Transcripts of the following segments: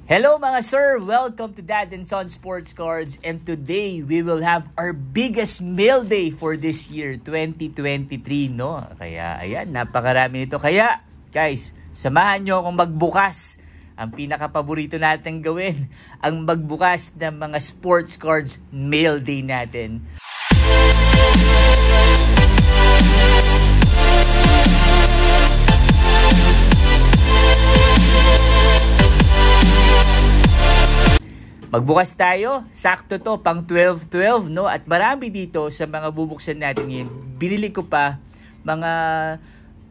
Hello mga sir! Welcome to Dad and Son Sports Cards, and today we will have our biggest mail day for this year, 2023, no? Kaya ayan, napakarami nito. Kaya guys, samahan nyo akong magbukas. Ang pinaka-paborito natin gawin, ang magbukas ng mga sports cards mail day natin. Magbukas tayo, sakto to, pang 12-12, no? At marami dito sa mga bubuksan natin ngayon. Binili ko pa mga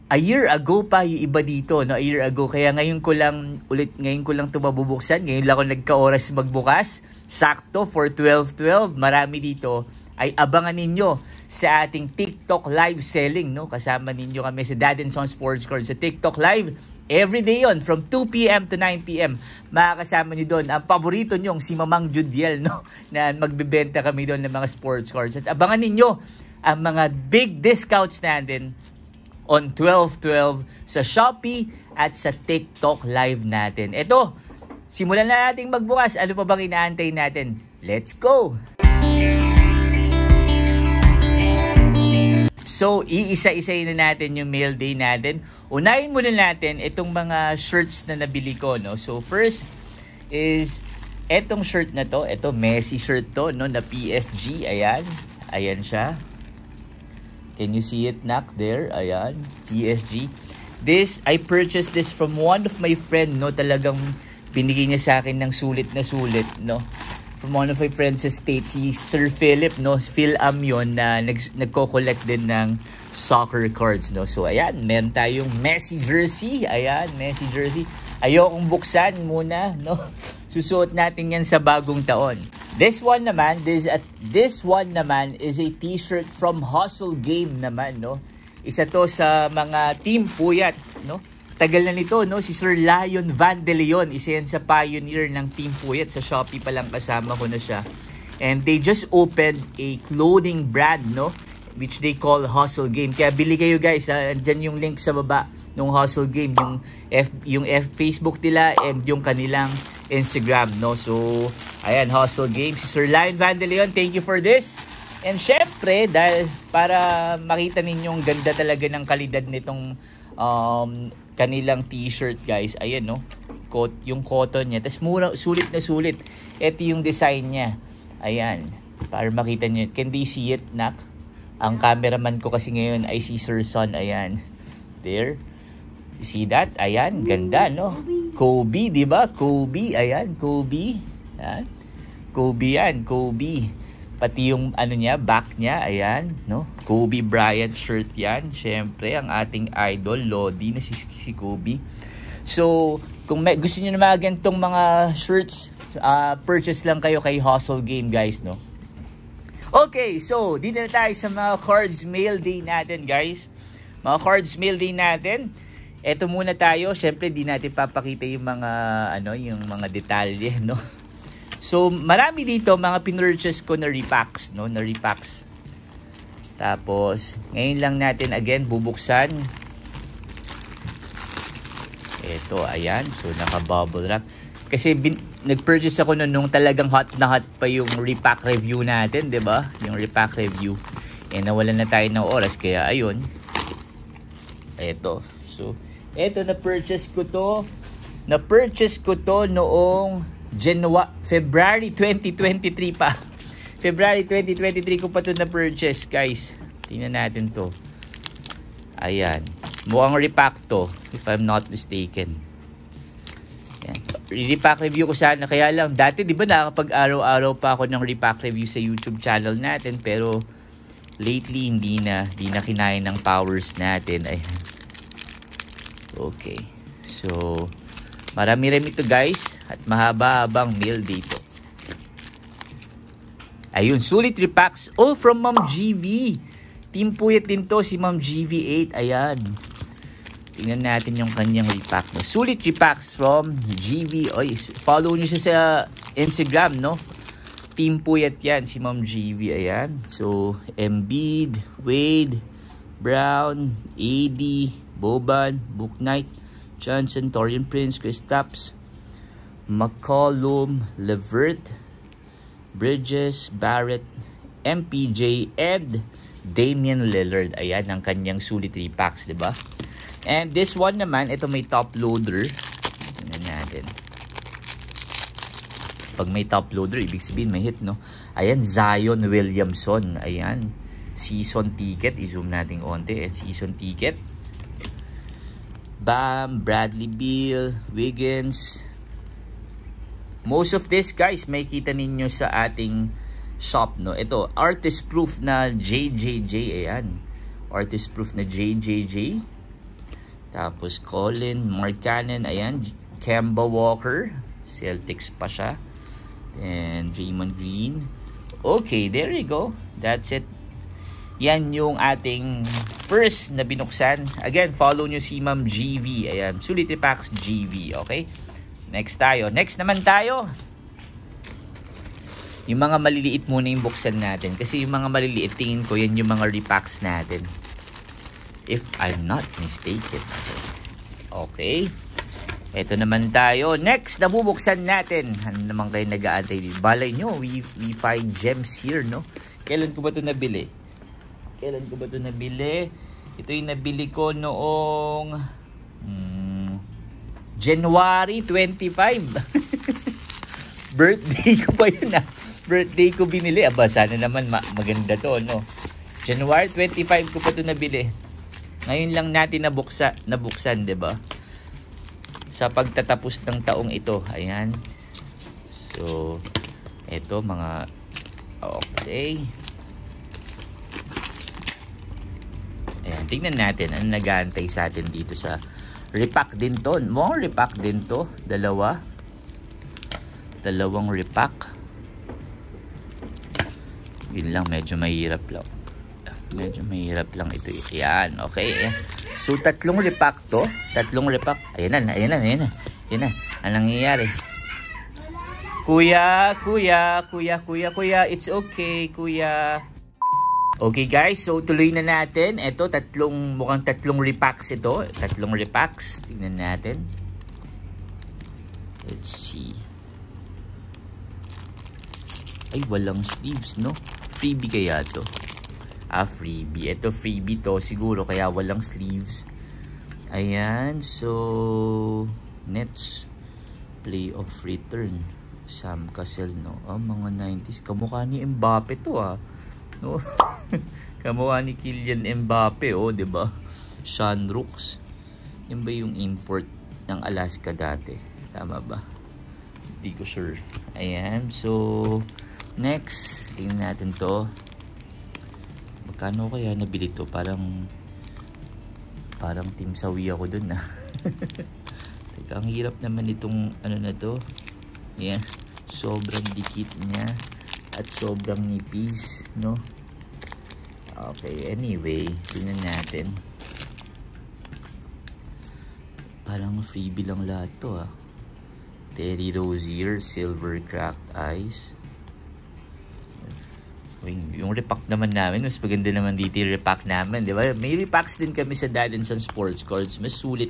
a year ago pa yung iba dito, no? A year ago. Kaya ngayon ko lang ito mabubuksan. Ngayon lang ako nagka-oras magbukas. Sakto for 12-12. Marami dito. Ay abangan ninyo sa ating TikTok live selling, no? Kasama ninyo kami sa Dad and Son Sports Cards sa TikTok live. Every day yon from 2 p.m. to 9 p.m. Makakasama nyo doon ang paborito nyong si Mamang Judiel, no? Na magbebenta kami doon ng mga sports cards. At abangan ninyo ang mga big discounts natin on 12-12 sa Shopee at sa TikTok live natin. Ito, simulan na nating magbukas. Ano pa bang inaantay natin? Let's go! So, iisa-isayin na natin yung mail day natin. Unahin muna natin itong mga shirts na nabili ko, no? So, first is etong shirt na to. Ito, Messi shirt to, no? Na PSG. Ayan. Ayan siya. Can you see it, Nak? There. Ayan. PSG. I purchased this from one of my friend, no? Talagang binigay niya sa akin ng sulit na sulit, no? From one of my friends sa States, si Sir Philip, no? Phil yun na nagko-collect din ng soccer cards, no? So, ayan, meron tayong Messi jersey. Ayan, Messi jersey. Ayokong buksan muna, no? Susuot natin yan sa bagong taon. This one naman is a t-shirt from Hustle Game naman, no? Isa to sa mga team puyat, no? Tagal na nito, no? Si Sir Lion Van de Leon, isa yan sa pioneer ng Team Puyat. Sa Shopee pa lang kasama ko na siya. And they just opened a clothing brand, no? Which they call Hustle Game. Kaya bili kayo guys, ha? Andyan yung link sa baba ng Hustle Game. Yung Facebook nila and yung kanilang Instagram, no? So, ayan, Hustle Game. Si Sir Lion Van de Leon, thank you for this. And syempre, dahil para makita ninyong ganda talaga ng kalidad nitong kanilang t-shirt, guys. Ayan, no? Yung cotton niya. Tapos sulit na sulit. Ito yung design niya. Ayan. Para makita niyo. Can they see it, Nak? Ang cameraman ko kasi ngayon ay si Sir Son. Ayan. There. You see that? Ayan. Ganda, no? Kobe, di ba? Kobe. Ayan. Kobe. Ayan. Kobe yan. Kobe. Pati yung ano niya, back niya, ayan, no? Kobe Bryant shirt yan. Siyempre, ang ating idol, Lodi, na si Kobe. So, kung gusto niyo na mga ganitong mga shirts, purchase lang kayo kay Hustle Game, guys, no? Okay, so, dito na tayo sa mga cards mail day natin, guys. Mga cards mail day natin. Eto muna tayo. Siyempre, di natin papakita yung mga, yung mga detalye, no? So, marami dito mga pinurchase ko na repacks, no? Na repacks. Tapos, ngayon lang natin again bubuksan. Ito, ayan. So, naka-bubble wrap. Kasi nag-purchase ako nung talagang hot na hot pa yung repack review natin, 'di ba? Yung repack review. Eh, nawalan na tayo ng oras. Kaya, ayun. Ito. So, ito, na-purchase ko to. Na-purchase ko to noong February 2023 pa. February 2023 ko pa ito na-purchase, guys. Tingnan natin to. Ayan. Mukhang repack to, if I'm not mistaken. Ayan. Repack review ko sana. Kaya lang, dati di ba nakakapag-araw-araw pa ako ng repack review sa YouTube channel natin. Pero, lately, hindi na kinaya ng powers natin. Ayan. Okay. So, marami-rami ito, guys. At mahaba-habang mail dito. Ayun, sulit repacks. All from Ma'am GV. Team Puyat din to, si Ma'am GV8. Ayan. Tingnan natin yung kanyang repack. No? Sulit repacks from GV. Oy, follow nyo siya sa Instagram, no? Team Puyat yan, si Ma'am GV. Ayan. So, Embiid, Wade, Brown, AD, Boban, Book Knight, Johnson, Torian Prince, Kristaps, McCollum, Levert, Bridges, Barrett, MPJ, and Damian Lillard. Ayan ang kanyang sulit 3 packs, diba? And this one naman, ito may top loader. Tingnan natin. Pag may top loader, ibig sabihin may hit, no? Ayan, Zion Williamson. Ayan, season ticket. I-zoom natin konti. Season ticket. Bam, Bradley Beal, Wiggins. Most of this, guys, may kita ninyo sa ating shop, no? Ito, artist proof na JJJ. Ayan, artist proof na JJJ. Tapos Colin, Mark Cannon. Ayan, Kemba Walker, Celtics pa siya. And Draymond Green. Okay, there you go. That's it. Yan yung ating first na binuksan. Again, follow nyo si Ma'am GV. Ayan, Sulit Packs GV. Okay, next tayo. Next naman tayo, yung mga maliliit muna yung buksan natin. Kasi yung mga maliliit, tingin ko, yan yung mga repacks natin, if I'm not mistaken. Okay, eto naman tayo. Next na bubuksan natin. Ano naman kayo nag-aantay dito? Balay nyo, we find gems here, no? Kailan ko ba ito nabili? Ito yung nabili ko noong January 25. Birthday ko pa yun, ah. Birthday ko binili. Aba, sana naman maganda to, no? January 25 ko pa ito nabili. Ngayon lang natin nabuksan, 'di ba? Sa pagtatapos ng taong ito. Ayan. So, ito mga okay. Ayan, tingnan natin ano nag-aantay sa atin dito sa repack din to. More repack din to. Dalawang repack. Yun lang, medyo mahirap lang. Ito. Yan, okay. So, 3 repack to. 3 repack. Ayan na. Yan na. Anong nangyayari? Kuya. It's okay, kuya. Okay, guys. So, tuloy na natin. Ito, mukhang 3 repacks ito. 3 repacks. Tingnan natin. Let's see. Ay, walang sleeves, no? Freebie kaya to? Freebie. Ito, freebie to. Siguro, kaya walang sleeves. Ayan. So, Nets. Playoff return. Sam Cassell, no? Mga 90s. Kamukha ni Mbappe to, no? Kamukha ni Kylian Mbappe, diba? Sean Rooks. Yan ba yung import ng Alaska dati? Tama ba? Hindi ko sure. Ayan. So, next, tingnan natin to. Magkano kaya nabili to? Parang Team Sawi ako dun, Teka, ang hirap naman itong ano na to. Yeah. Sobrang dikit niya at sobrang nipis, no? Okay, anyway, tingnan natin. Parang freebie lang lahat to, Terry Rozier, Silver Cracked Ice. Yung repack naman namin, mas maganda naman dito yung repack namin, di ba? May repacks din kami sa Dad and Son Sports Cards, mas sulit.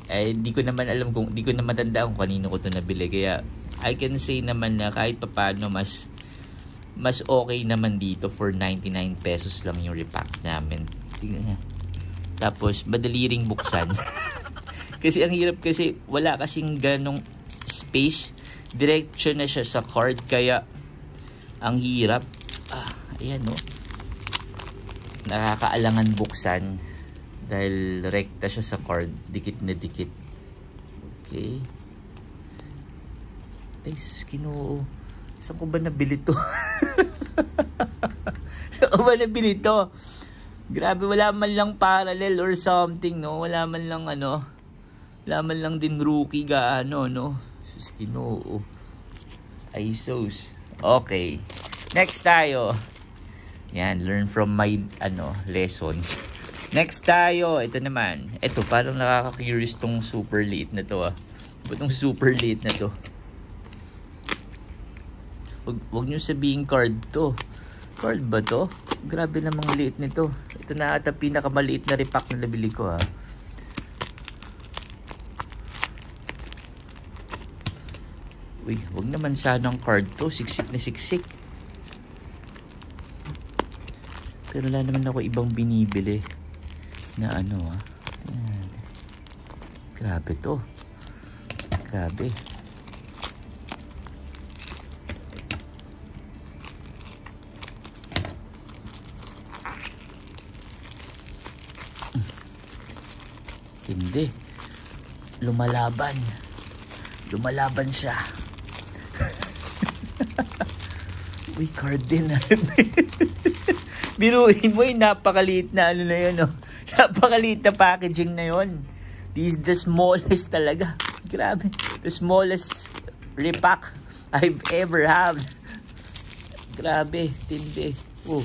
Di ko naman matandaan kung kanino ko ito nabili. Kaya, I can say naman na kahit paano, mas okay naman dito for 99 pesos lang yung repack namin. Tingnan niya. Tapos, madali ring buksan. Kasi ang hirap kasi, wala kasing ganong space. Diretso na siya sa card, kaya ang hirap. Ayan, no? Nakakaalangan buksan dahil rekta siya sa card. Dikit na dikit. Okay. Ay, Ginoo. Saan ko ba nabili to? Saan ko ba nabili to? Grabe, wala man lang parallel or something, no? Wala man lang wala man lang din rookie gaano, no? Ginoo. Ay, sos. Okay. Next tayo. Yan, learn from my lessons. Next tayo, ito naman. Ito, parang nakaka-curious tong super liit na to, Ba't tong super liit na to? Wag nyo sabihin card to. Card ba to? Grabe namang liit nito. Ito na ata pinakamaliit na repack na nabili ko, Uy, wag naman sanang card to. Siksik na siksik. Pero wala naman ako ibang binibili na ano Ayan. Grabe to. Grabe. Hindi. Lumalaban. Lumalaban siya. Uy, card din. Biruin mo yung napakaliit na ano na yun. Napakaliit na packaging na yun. This is the smallest talaga. Grabe. The smallest repack I've ever had. Grabe. Tindi. Oh.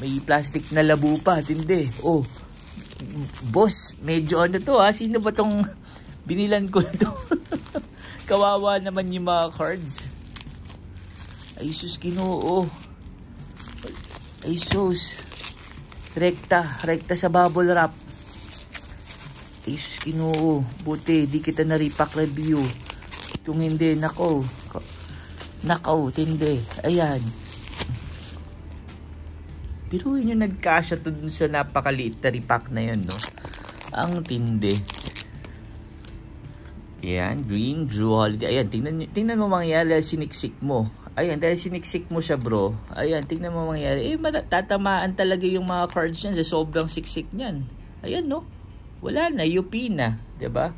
May plastic na labo pa. Tindi. Oh. Boss, medyo ano to Sino ba tong binilan ko to? Kawawa naman yung mga cards. Ay sus, Ginoo. Ay sus. Rekta sa bubble wrap. Ay sus, Ginoo. Buti, di kita na-repack review. Kung hindi, nakaw, tindi. Ayan. Pero yun yung nagkasya to dun sa napakaliit na repack na yun, no? Ang tindi. Ayan, green, Drew Holiday. Ayan, tingnan mo mangyayari dahil siniksik mo. Ayan, dahil siniksik mo siya, bro. Ayan, tingnan mo mangyayari. Tatamaan talaga yung mga cards niyan sa sobrang siksik niyan. Ayan, no? Wala na, UP na. Diba?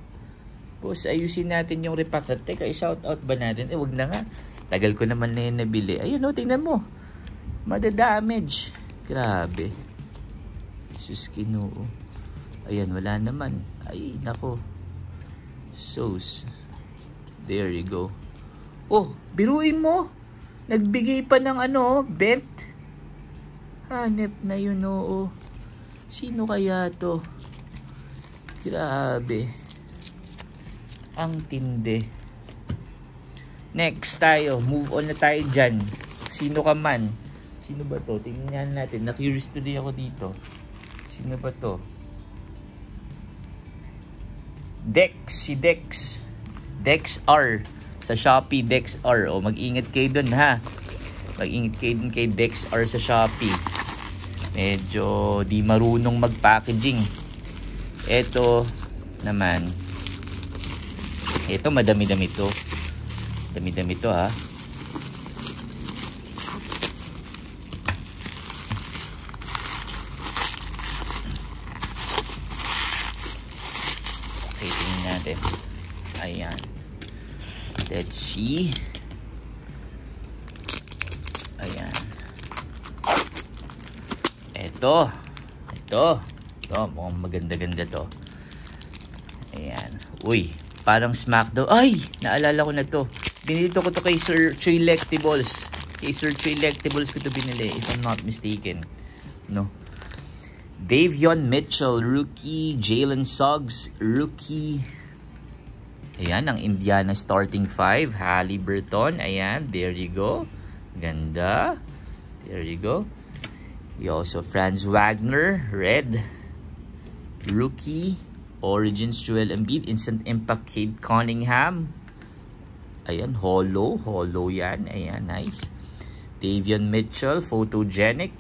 Boss, ayusin natin yung repack. Teka, i-shoutout ba natin? Wag na nga. Tagal ko naman na yun nabili. Ayan, no? Tingnan mo. Madadamage. Grabe. Sus, Ginoo. Ayan, wala naman. Ay, nako. Sauce. There you go. Oh, biruin mo. Nagbigay pa ng bent. Hanep na yun, oo. Sino kaya to? Grabe. Ang tindi. Next tayo. Move on na tayo dyan. Sino ka man? Sino ba to? Tingnan natin. Na-curious tuloy ako dito. Sino ba to? Dex. Si Dex. Dex R. Sa Shopee, Dex R. O, mag-ingat kayo dun, ha? Mag-ingat kayo dun kay Dex R sa Shopee. Medyo di marunong mag-packaging. Ito naman. Ito, madami-dami to. Dami-dami to, ha? Ayan. Let's see. Ayan. Ito. Mukhang maganda-ganda to. Ayan. Uy, parang Smackdown. Ay! Naalala ko na to. Binilito ko to kay Sir Choy Lectables. Kay Sir Choy Lectables ko to binili, if I'm not mistaken. No. Davion Mitchell, rookie. Jalen Suggs, rookie. Ayan, ang Indiana starting 5. Haliburton. Ayan, there you go. Ganda. There you go. You also Franz Wagner, red. Rookie. Origins, Joel Embiid. Instant Impact, Cade Cunningham. Ayan, hollow. Hollow yan. Ayan, nice. Davion Mitchell, photogenic.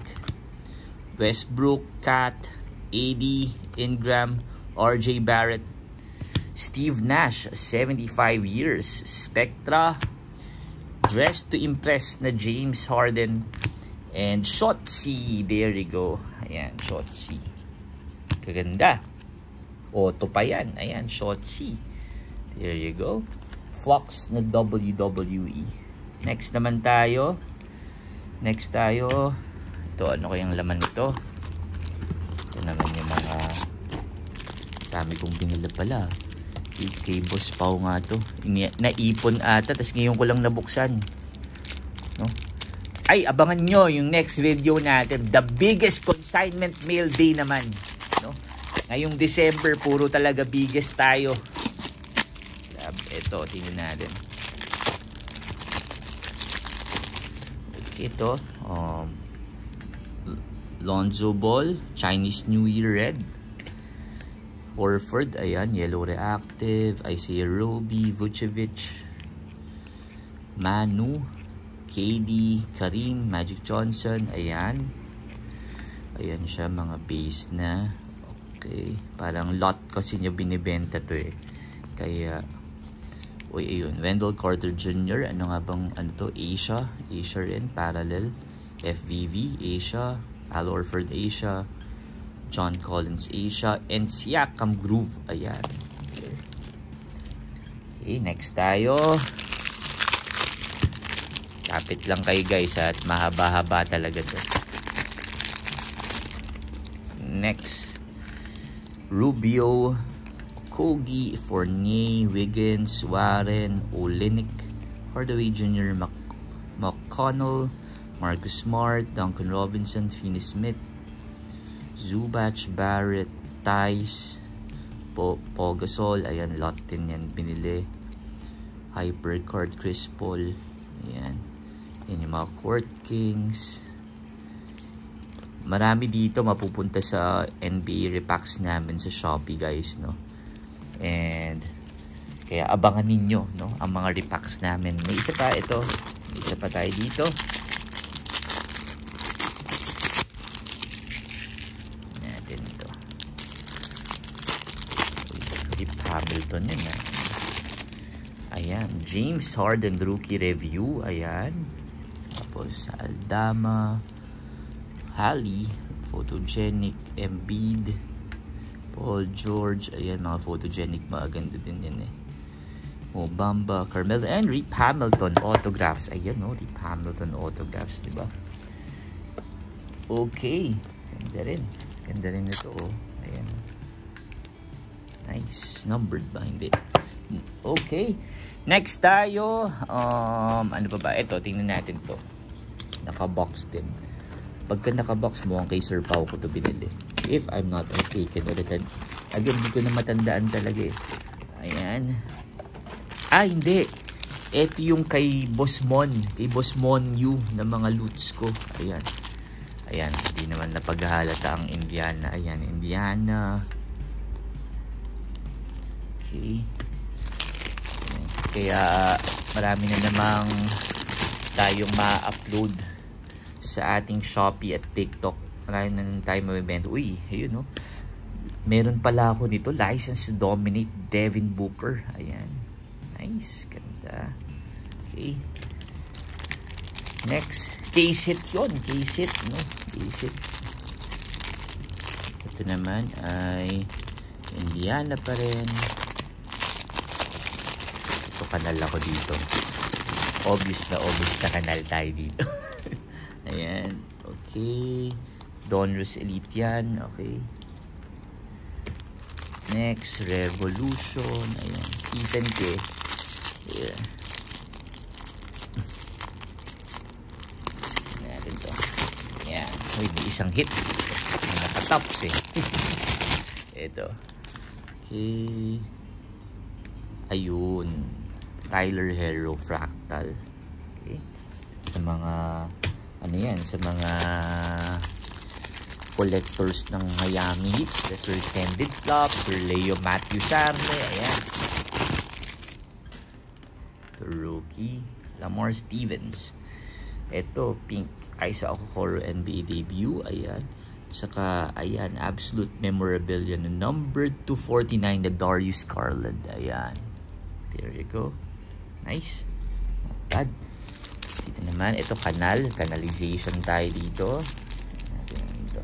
Westbrook, Cat. AD, Ingram, RJ Barrett. Steve Nash, 75 years. Spectra. Dressed to impress na James Harden. And Shotzi. There you go. Ayan, Shotzi. Kaganda. Auto pa yan. Ayan, Shotzi. There you go. Fox na WWE. Next naman tayo. Ito, ano kayang laman nito? Ito naman yung mga dami kong binila pala. Kay Boss Pao nga to. Naipon ata, tas ngayon ko lang nabuksan. No? Ay, abangan nyo yung next video natin. The biggest consignment mail day naman. No? Ngayong December, puro talaga biggest tayo. Ito, tingnan natin. Ito, Lonzo Ball, Chinese New Year red. Horford, ayan, yellow reactive. Isaiah Roby, Vucevic. Manu, KD, Karim, Magic Johnson. Ayan. Ayan siya, mga base na. Okay. Parang lot kasi niya binibenta to eh. Kaya, uy, ayun. Wendell Carter Jr. Ano nga bang, ano to? Asia. Asia rin. Parallel. FVV. Asia. Al Horford Asia. John Collins Asia. And Siakam Groove. Ayan. Okay, next tayo. Kapit lang kayo guys at mahaba-haba talaga to. Next, Rubio, Kogi, Fournier, Wiggins, Warren, Olynyk, Hardaway Jr., McConnell, Marcus Smart, Duncan Robinson, Finney-Smith, Zubac, Barrett, Tice, Pogasol. Ayan, lot din yan binili. Hypercard, Chris Paul. Ayan. Yan yung mga Court Kings. Marami dito mapupunta sa NBA repacks namin sa Shopee guys, no? And kaya abangan ninyo, no, ang mga repacks namin. May isa pa ito. May isa pa tayo dito. Natin ito. Rip Hamilton yun, ha? Ayan, James Harden rookie review. Ayan. Tapos Aldama, Hali, photogenic, Embiid, Paul George. Ayan, mga photogenic, maganda din yan eh. Mobamba, Carmelo, and Rip Hamilton autographs. Ayan, no, Rip Hamilton autographs, diba? Okay, ganda rin. Ganda rin ito, oh. Ayan. Nice. Numbered ba? Hindi. Okay. Next tayo. Ano ba? Ito, tingnan natin to. Naka-box din. Pagka naka-box, mukhang kay Sir Pao ko to binili. If I'm not mistaken. Again, hindi ko na matandaan talaga eh. Ayan. Ah, hindi. Ito yung kay Boss Mon. Kay Boss Mon Yu na mga loots ko. Ayan. Ayan. Hindi naman napaghahalata ang Indiana. Ayan, Indiana. Okay. Ayan. Kaya marami na namang tayong ma-upload sa ating Shopee at TikTok. Marami na tayo mabibenta. Uy, ayun no. Meron pala ako nito. License to Dominate, Devin Booker. Ayan. Nice. Ganda. Okay. Next. Case hit yun. Case hit, no? Case hit. Ito naman ay Indiana pa rin. Ito, kanal ako dito. Obvious na kanal tayo dito. Ayan. Okay. Donruss Elite yan. Okay. Next, Revolution. Ayan. Stephen K. Ayan. Natin to. Ayan. Uy, isang hit. Nakatops eh. Ito. Okay. Ayun. Tyler Hero Fractal. Okay. Sa mga ano yan, sa mga collectors ng Miami Heat, Sir Kendrick Flop, Sir Leo Matthew Sarne. Ayan. The rookie Lamar Stevens. Ito, pink Isaac Okoro NBA debut. Ayan. Saka, ayan, absolute memorabilia na number 249 na Darius Garland. Ayan. There you go. Nice. Not bad. Dito naman, ito kanal. Canalization tayo dito. Natin dito.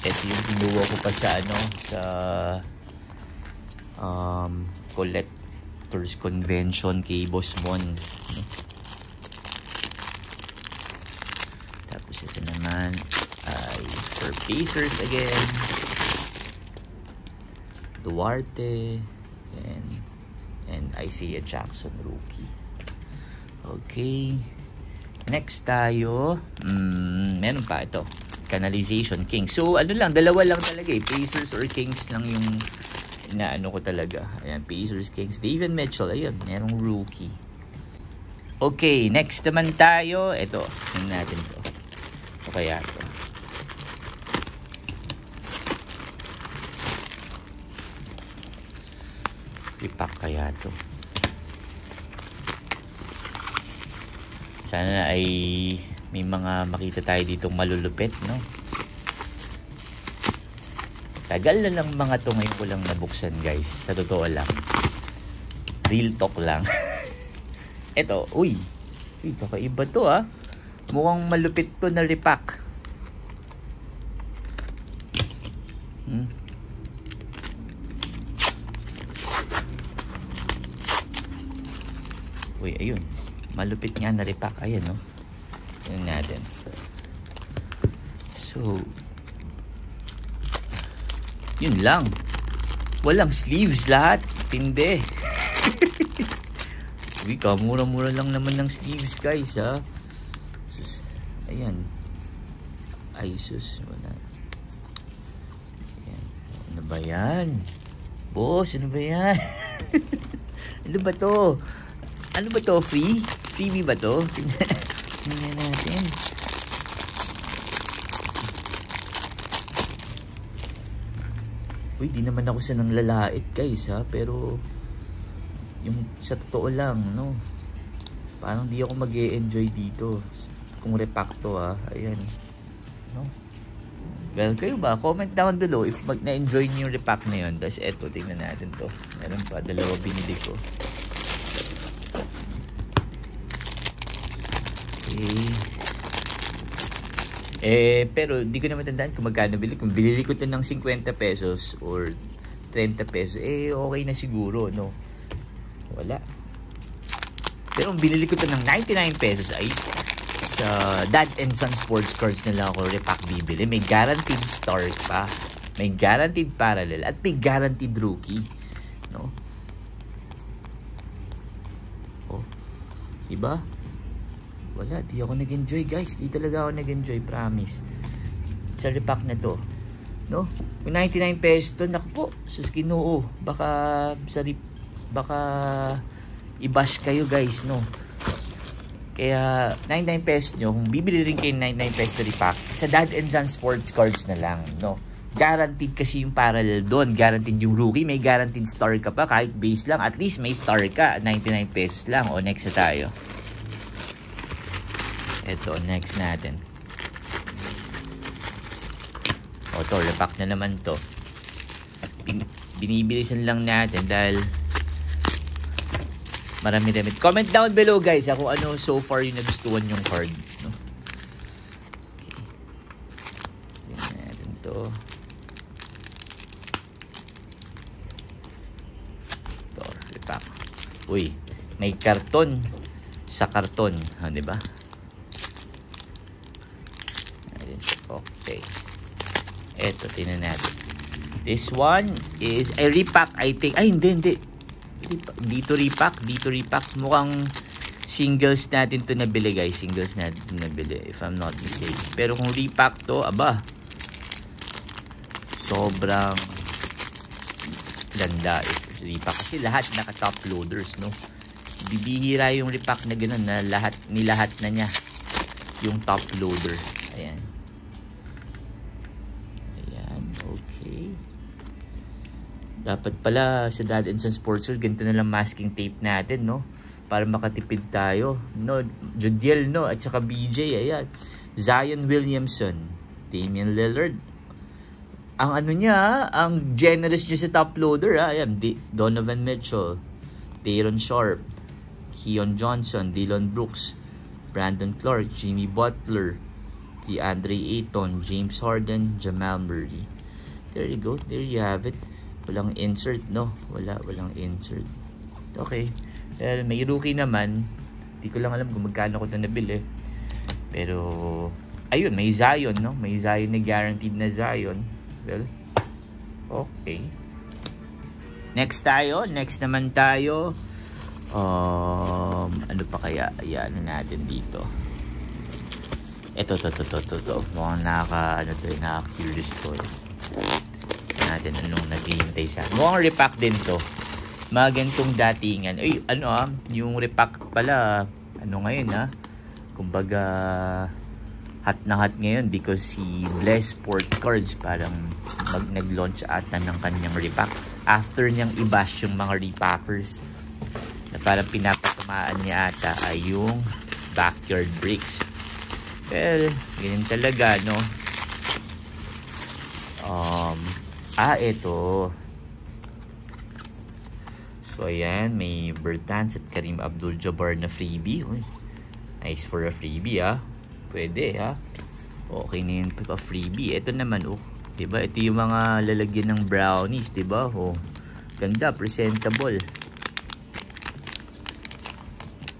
Ito yung kinuha ko pa sa ano, sa collectors convention kay Boss Mon. Tapos ito naman ay for Pacers again. Duarte and Isaiah Jackson rookie. Okay. Next tayo. Meron pa ito. Canalization Kings. So ano lang, dalawa lang talaga eh. Pacers or Kings lang yung inaano ko talaga. Ayan, Pacers, Kings. David Mitchell, ayun, merong rookie. Okay, next naman tayo. Ito, tingnan natin to. O kaya to. Repack kaya to. Sana ay may mga makita tayo ditong malulupit, no? Tagal na lang mga to, ngayon ko lang nabuksan, guys. Sa totoo lang. Real talk lang. Eto, uy, kakaiba to, ah. Mukhang malupit to na repack. Uy, ayun. Malupit nga na repack. Ayan, no? Ayan natin. So, yun lang. Walang sleeves lahat. Tindi. Uy, kamura-mura lang naman ng sleeves, guys, ha? Sus, ayan. Ay, sus. Wala. Ayan. Ano ba yan? Boss, ano ba yan? Ano ba to? Ano ba to? Free? Freebie ba to? Tingnan natin. Uy, di naman ako sa nang lalait, guys, ha? Pero, yung sa totoo lang, no? Parang di ako mag-e-enjoy dito. Kung repack to, ha? Ayan. No? Well, kayo ba? Comment down below if na-enjoy niyo yung repack na yun. Tapos eto, tingnan natin to. Meron pa, dalawa binili ko. Pero di ko na matandaan kung magkano bili. Kung binili ko ito ng 50 pesos or 30 pesos, okay na siguro, no? Wala. Pero kung binili ko ito ng 99 pesos, ay sa Dad and Son Sports Cards na lang ako repack bibili. May guaranteed start pa, may guaranteed parallel, at may guaranteed rookie, no? Oh, diba? Wala, di ako nag-enjoy, guys. Di talaga ako nag-enjoy, promise. Sa repack na to, no? Kung 99 pesos to, naku po, sus Ginoo, baka i-bash kayo, guys, no? Kaya 99 pesos nyo, kung bibili rin kayo 99 pesos repack, sa Dad and Son Sports Cards na lang, no? Guaranteed kasi yung parallel doon, guaranteed yung rookie, may guaranteed star ka pa, kahit base lang, at least may star ka, 99 pesos lang. O, next na tayo. Ito, next natin. O, to, repack na naman to. Binibilisan lang natin dahil marami-rami. Comment down below, guys, kung ano so far yung nagustuhan yung card, no? Okay. Tingnan natin to. Ito, repack. Uy, may karton sa karton, ha, diba? Okay. Eto, tingnan natin. This one is a repack, I think. Ay, hindi. Dito repack. Mukhang singles natin to nabili, guys. Singles natin to nabili, if I'm not mistaken. Pero kung repack to, aba, sobrang ganda. Repack kasi lahat naka-top loaders, no? Bibihira yung repack na gano'n na nilahat na niya yung top loader. Ayan. Okay. Dapat pala sa Dad and Son Sports Cards, ganito na lang masking tape natin, no? Para makatipid tayo, no? Judiel, no? At saka BJ, ayan. Zion Williamson, Damian Lillard. Ang ano niya, ang generous niya sa top loader, ha? Ayan, Donovan Mitchell, Taron Sharp, Keon Johnson, Dillon Brooks, Brandon Clark, Jimmy Butler, DeAndre Ayton, James Harden, Jamal Murray. There you go. There you have it. Walang insert, no? Walang insert. Okay. Well, may rookie naman. Di ko lang alam kung magkano ko ito nabili. Pero, ayun, may Zion, no? May Zion na guaranteed na Zion. Well, okay. Next tayo. Next naman tayo. Ano pa kaya? Ayan na natin dito. Ito. Mukhang nakaka-curious to. Natin anong naghihintay sa mukhang repack din to. Mga ganitong datingan. Ay, yung repack pala, ngayon, kumbaga, hot na hot ngayon because si Bless Sports Cards parang nag-launch ata ng kanyang repack. after niyang i-bash yung mga repackers na parang pinapatamaan niya ata ay yung backyard bricks. Well, ganyan talaga, no? Ito. So, ayan, may Bertans at Kareem Abdul-Jabbar na freebie. Uy, nice for a freebie, ha? Pwede, ha? Okay na yun pa freebie. Ito naman, oh. Diba? Ito yung mga lalagyan ng brownies, diba? Oh, ganda, presentable.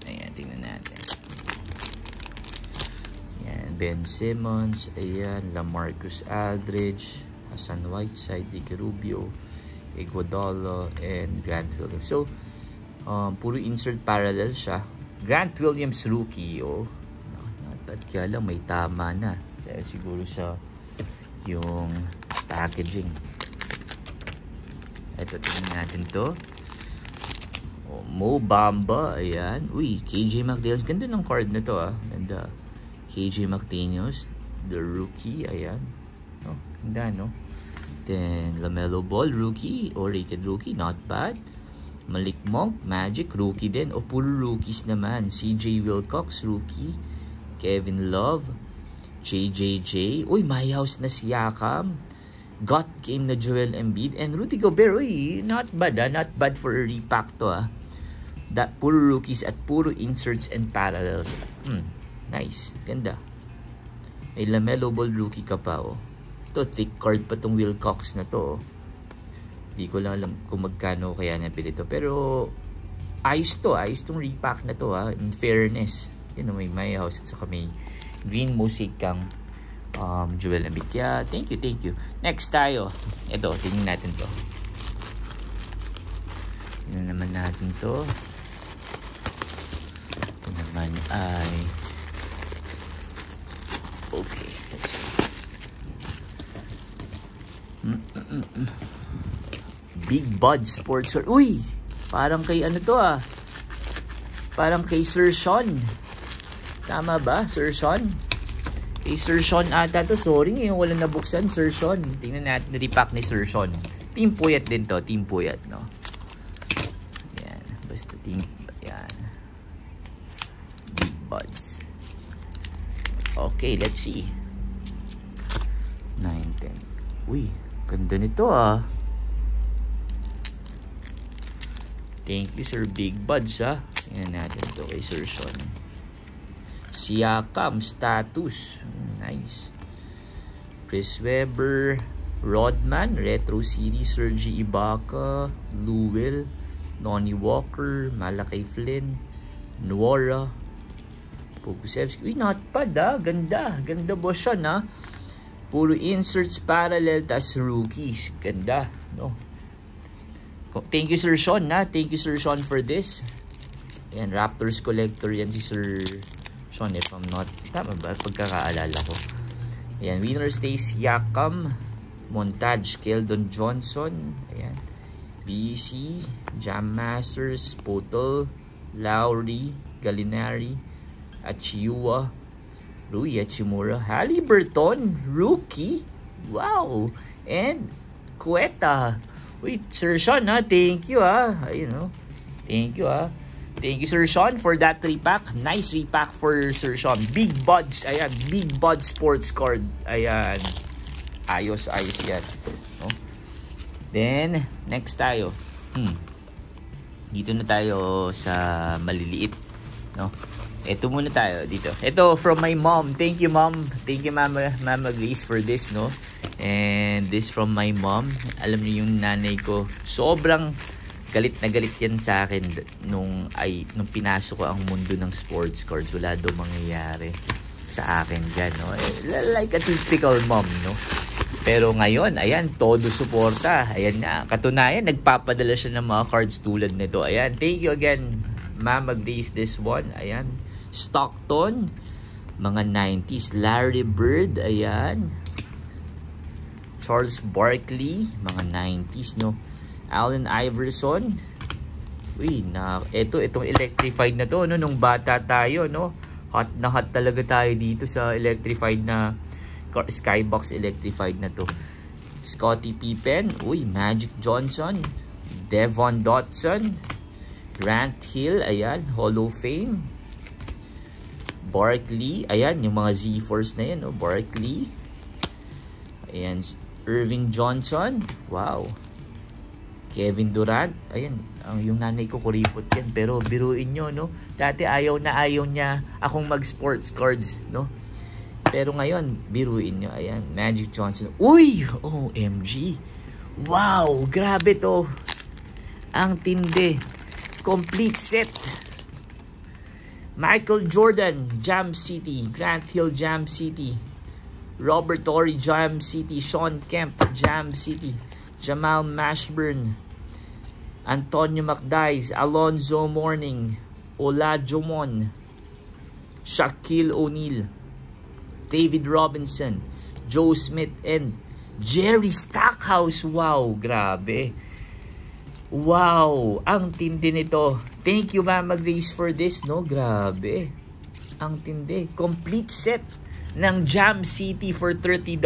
Ayan, tingnan natin. Ayan, Ben Simmons. Ayan, LaMarcus Aldridge, Hassan Whiteside, Ricky Rubio, Iguodala, and Grant Williams. So, puro insert parallel siya. Grant Williams rookie, oh. At kaya lang may tama na. Dahil siguro sa yung packaging. Ito, tingnan natin to. Oh, Mo Bamba, ayan. Uy, KJ McDaniels. Ganda ng card na to, ah. Ganda. KJ McDaniels, the rookie, ayan. Oh, ganda, no? Then, LaMelo Ball, rookie, or rated rookie, not bad. Malik Monk, Magic, rookie din. O, puro rookies naman. CJ Wilcox, rookie. Kevin Love, JJJ. Uy, my house na Siakam. Got game na Joel Embiid. And Rudy Gobert. Uy, not bad, not bad for a repack to, ah. That, puro rookies at puro inserts and parallels. Nice. Ganda. May LaMelo Ball rookie ka pa, oh. Ito, thick card pa tong Wilcox na to, oh. Di ko lang alam kung magkano kaya napili to. Pero, ayos to. Ayos tong repack na to, ha. In fairness. Yun, may my house at saka may green mosaic kang Joel Embiid. Kaya, thank you. Next tayo. Ito, tingnan natin to. Tingnan naman natin to. Ito naman ay okay, let's see. Big Bud Sports. Uy! Parang kay ano to, ah. Parang kay Sir Sean. Tama ba, Sir Sean? Kay Sir Sean ata to. Sorry, ngayon walang nabuksan, Sir Sean. Tingnan natin na repack ni Sir Sean. Team Puyat din to. Team Puyat, no? Yan. Basta team. Yan. Big Buds. Okay, let's see. 9, 10. Uy, ganda nito, ah. Thank you, Sir Big Buds, ah. Tingnan natin to kay Sir Sean. Siakam status. Nice. Chris Webber, Rodman, Retro Series, Serge Ibaka, Lou, Lonnie Walker, Malachi Flynn, Nwora, Pokusevski. Uy, not bad, ah. Ganda. Ganda ba siya, na? Puro inserts, parallel, tas rookies. Ganda, no? Thank you, Sir Sean, na. Thank you, Sir Sean, for this. Ayan, Raptors collector yan si Sir Sean, if I'm not, tama ba? Pagkakaalala ko. Ayan, winner stays Siakam, Montage, Keldon Johnson, ayan, BC, Jam Masters, Potel, Lowry, Gallinari, Achiuwa, Rui Hachimura, Haliburton, rookie, wow, and Cueta. Wait, Sir Sean, ha? Thank you, ha? You know, thank you, ha? Thank you, Sir Sean, for that repack. Nice repack for Sir Sean. Big Buds. Ayan. Big Bud Sports Card. Ayan. Ayos yan. No? Then, next tayo. Dito na tayo sa maliliit. No? Ito muna tayo dito. Ito, from my mom. Thank you, Mom. Thank you, Mama Grace, for this, no? And this from my mom. Alam niyo yung nanay ko. Sobrang galit na galit yan sa akin nung pinasok ko ang mundo ng sports cards. Wala daw mangyayari sa akin dyan, no? Like a typical mom, no? Pero ngayon, ayan, todo suporta. Ayan na, katunayan, nagpapadala siya ng mga cards tulad nito. Ayan, thank you again, Mama Grace, this one. Ayan, Stockton, mga 90s. Larry Bird, ayan. Charles Barkley, mga 90s, no? Allen Iverson. Uy, itong electrified na to, no? Nung bata tayo, no? Hot na hot talaga tayo dito sa electrified na Skybox electrified na to. Scottie Pippen. Uy, Magic Johnson. Devon Dotson. Grant Hill. Ayan, Hall of Fame. Barkley. Ayan, yung mga Z-Force na yan. Oh. Barkley. Ayan, Irving Johnson. Wow. Kevin Durant. Ayan, yung nanay ko kuripot yan. Pero biruin nyo, no? Dati ayaw niya akong mag-sports cards, no? Pero ngayon, biruin nyo. Ayan, Magic Johnson. Uy! OMG! Wow! Grabe to. Ang tindi. Complete set. Michael Jordan, Jam City. Grant Hill, Jam City. Robert Torrey, Jam City. Sean Kemp, Jam City. Jamal Mashburn. Antonio McDyess. Alonzo Mourning. Olajuwon. Shaquille O'Neal. David Robinson. Joe Smith and Jerry Stackhouse. Wow, grabe. Wow, ang tindi nito. Thank you, Mama Grace, for this, no? Grabe. Ang tindi. Complete set ng Jam City for $30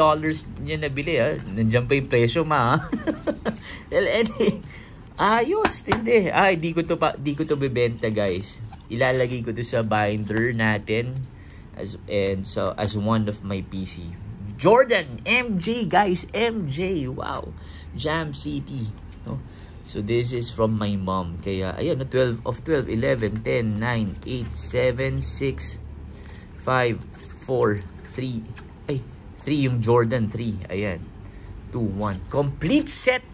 niya nabili, ha? Nandiyan pa yung presyo, ma. Well, ayos, tindi. Ay, di ko to bebenta, guys. Ilalagay ko to sa binder natin as one of my PC. Jordan, MJ, guys, MJ. Wow. Jam City, no? So, this is from my mom. Kaya, ayan, 12 of 12, 11, 10, 9, 8, 7, 6, 5, 4, 3. Ay, 3 yung Jordan 3. Ayan. 2, 1. Complete set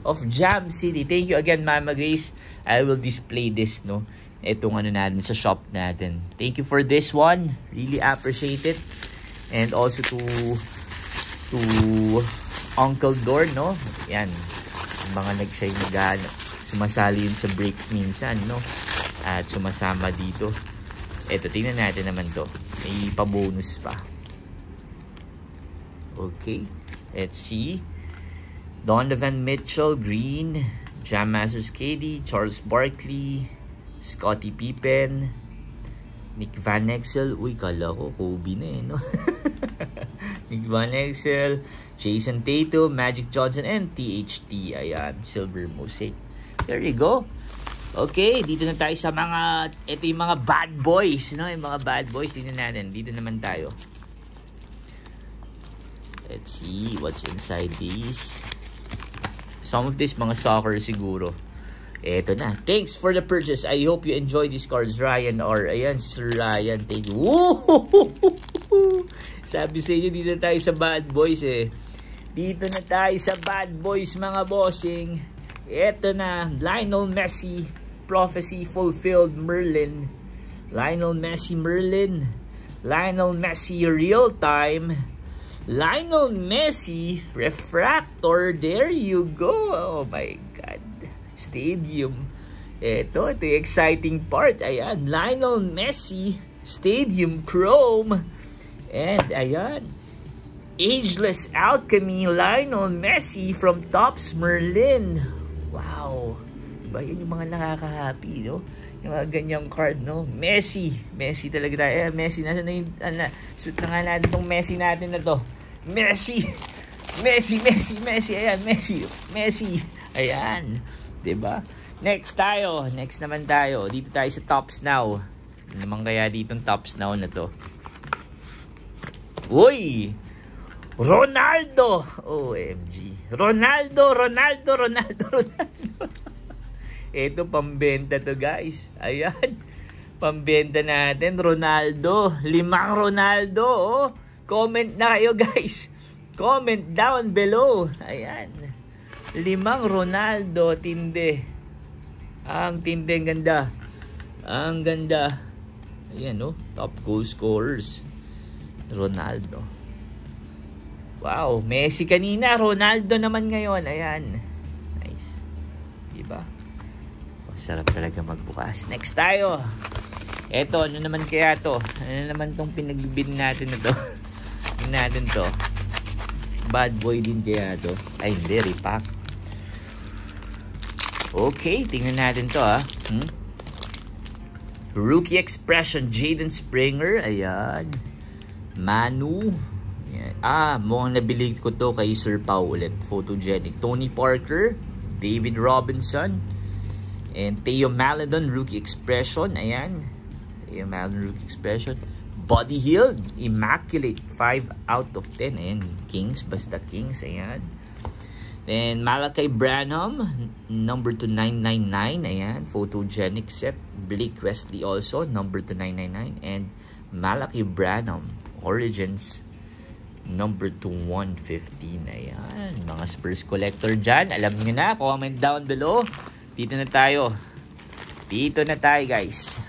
of Jam City. Thank you again, Mama Grace. I will display this, no? Itong ano natin sa shop natin. Thank you for this one. Really appreciate it. And also to Uncle Dor, no? Yan. Mga nag-shy naghahanap. Sumasali yun sa break minsan, no? At sumasama dito. Eto, tingnan natin naman to. May pa-bonus pa. Okay. Let's see. Donovan Mitchell, Green. Jam Masters KD. Charles Barkley. Scottie Pippen. Nick Van Exel. Uy, kala ko Kobe na eh, no? Nick Van Exel, Jason Tatum, Magic Johnson, and THT. Ayan, Silver Mosaic. There you go. Okay, dito na tayo sa mga, ito yung mga bad boys, no? Yung mga bad boys, tingnan natin. Dito naman tayo. Let's see what's inside these. Some of this, mga soccer siguro. Eto na. Thanks for the purchase. I hope you enjoy these cards, Ryan. Or, ayan, Sir Ryan. Thank you. Woo! Sabi sa inyo, dito na tayo sa bad boys eh. Dito na tayo sa bad boys, mga bossing. Eto na. Lionel Messi. Prophecy Fulfilled Merlin. Lionel Messi Merlin. Lionel Messi Real Time. Lionel Messi Refractor. There you go. Oh my God. Stadium. Ito yung exciting part. Ayan. Lionel Messi Stadium Chrome. And ayan, Ageless Alchemy, Lionel Messi from Topps Merlin. Wow. Diba yun yung mga nakaka-happy, no? Yung mga ganyang card, no? Messi talaga tayo. Messi, nasa na yung, suit na nga natin itong Messi natin na to. Messi. Ayan, Messi. Ayan. Diba? Next naman tayo. Dito tayo sa Topps Now. Ano naman kaya ditong Topps Now na to? Uy! Ronaldo! OMG. Ronaldo. Ito, pambenta to, guys. Ayan. Pambenta natin. Ronaldo. 5 Ronaldo, oh. Comment na kayo, guys. Comment down below. Ayan. 5 Ronaldo. Tinde. Ang tinde. Ang ganda. Ang ganda. Ayan, oh. Top goal scorers. Ronaldo. Wow, Messi kanina, Ronaldo naman ngayon. Ayan. Nice. Diba? Oh, sarap talaga magbukas. Next tayo. Eto, ano naman kaya to? Ano naman tong pinagbibin natin na to? Tingnan natin to. Bad boy din kaya to? Ay, hindi. Repack. Okay, tingnan natin to, ha. Rookie Expression, Jaden Springer. Ayan. Manu. Ayan. Mukhang nabili ko to kay Sir Pau ulit. Photogenic. Tony Parker, David Robinson, and Theo Maledon, rookie expression. Ayan. Theo Maledon, rookie expression. Buddy Hield, immaculate. 5 out of 10. Ayan. Kings, basta Kings. Ayan. Then Malachi Branham, number 2999. Ayan. Photogenic set. Blake Wesley also, number 2999. And Malachi Branham, Origins, number 115. Ayan. Mga Spurs collector dyan. Alam nyo na. Comment down below. Dito na tayo. Dito na tayo, guys.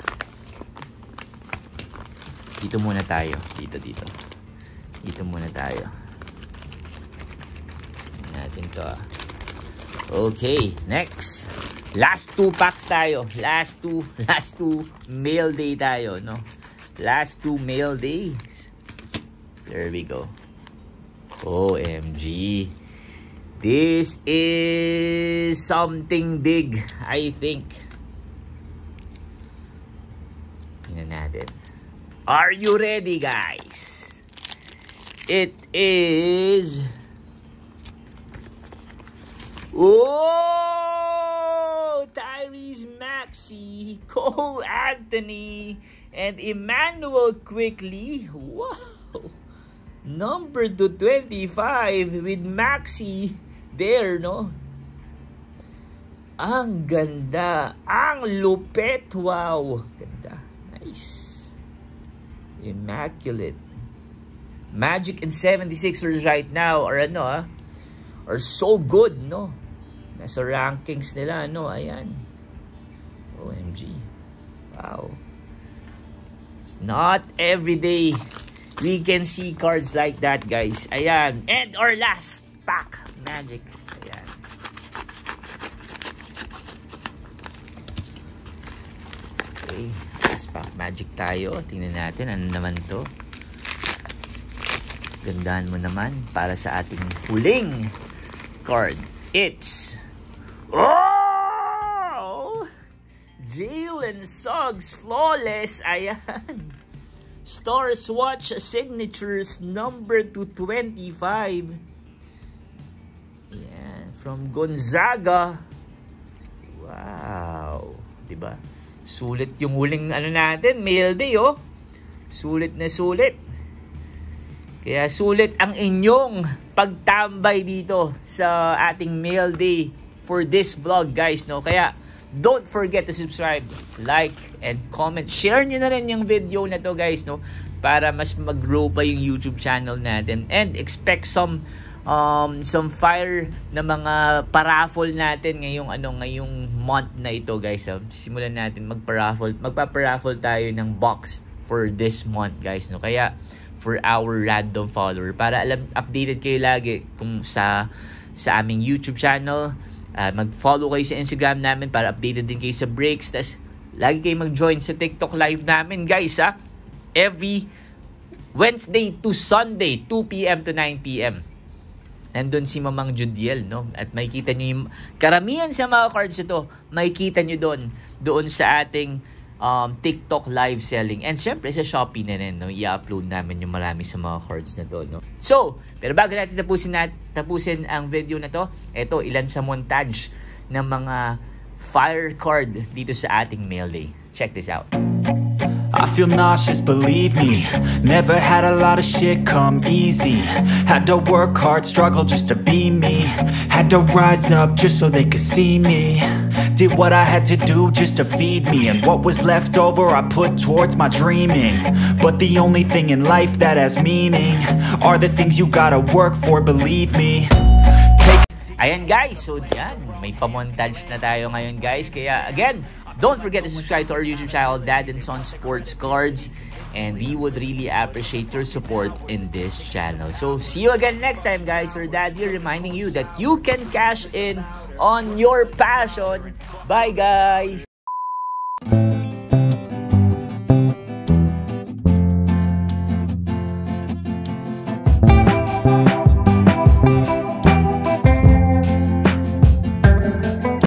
Dito muna tayo. Dito. Dito muna tayo. Natin to. Okay. Next. Last 2 packs tayo. Last two mail day tayo, no? Last 2 mail days. There we go. OMG. This is something big, I think. Tingnan natin. Are you ready, guys? It is... Oh! Tyrese Maxey, Cole Anthony, and Emmanuel Quickley. Wow! Number 225 with Maxey there, no? Ang ganda. Ang lupet. Wow. Ganda. Nice. Immaculate. Magic and 76ers right now are are so good, no? Nasa rankings nila, no? Ayan. OMG. Wow. It's not every day we can see cards like that, guys. Ayan. And our last pack. Magic. Ayan. Okay. Last pack. Magic tayo. Tingnan natin. Ano naman to? Gandahan mo naman para sa ating huling card. It's... Oh! Jalen Suggs. Flawless. Ayan. Star Swatch Signatures number 225. Yan. From Gonzaga. Wow. Diba? Sulit yung huling natin. Mail day, oh. Sulit na sulit. Kaya sulit ang inyong pagtambay dito sa ating mail day for this vlog, guys, no? Kaya don't forget to subscribe, like, and comment. Share nyo na rin yung video na to, guys, no? Para mas mag-grow pa yung YouTube channel natin. And expect some fire na mga paraffle natin ngayong month na ito, guys. Simulan natin magpa-paraffle tayo ng box for this month, guys, no? Kaya for our random follower, para updated kayo lagi kung sa aming YouTube channel. Mag-follow kayo sa Instagram namin para updated din kayo sa breaks. Tas lagi kayo mag-join sa TikTok live namin, guys, ha? Every Wednesday to Sunday, 2 p.m. to 9 p.m. Nandun si Mamang Judiel, no? At makikita nyo yung karamihan sa mga cards ito, makikita nyo doon sa ating TikTok live selling. And syempre sa Shopee na rin, no? I-upload namin yung marami sa mga cards na to, no? So, pero bago natin tapusin ang video na to, ito ilan sa montage ng mga fire card dito sa ating mail day. Check this out. I feel nauseous, believe me. Never had a lot of shit come easy. Had to work hard, struggle just to be me. Had to rise up just so they could see me. Did what I had to do just to feed me. And what was left over I put towards my dreaming. But the only thing in life that has meaning are the things you gotta work for, believe me. Ayan, guys, so yan, may pamontage na tayo ngayon, guys. Kaya again, don't forget to subscribe to our YouTube channel, Dad and Son Sports Cards. And we would really appreciate your support in this channel. So see you again next time, guys. Your dad here reminding you that you can cash in on your passion. Bye, guys.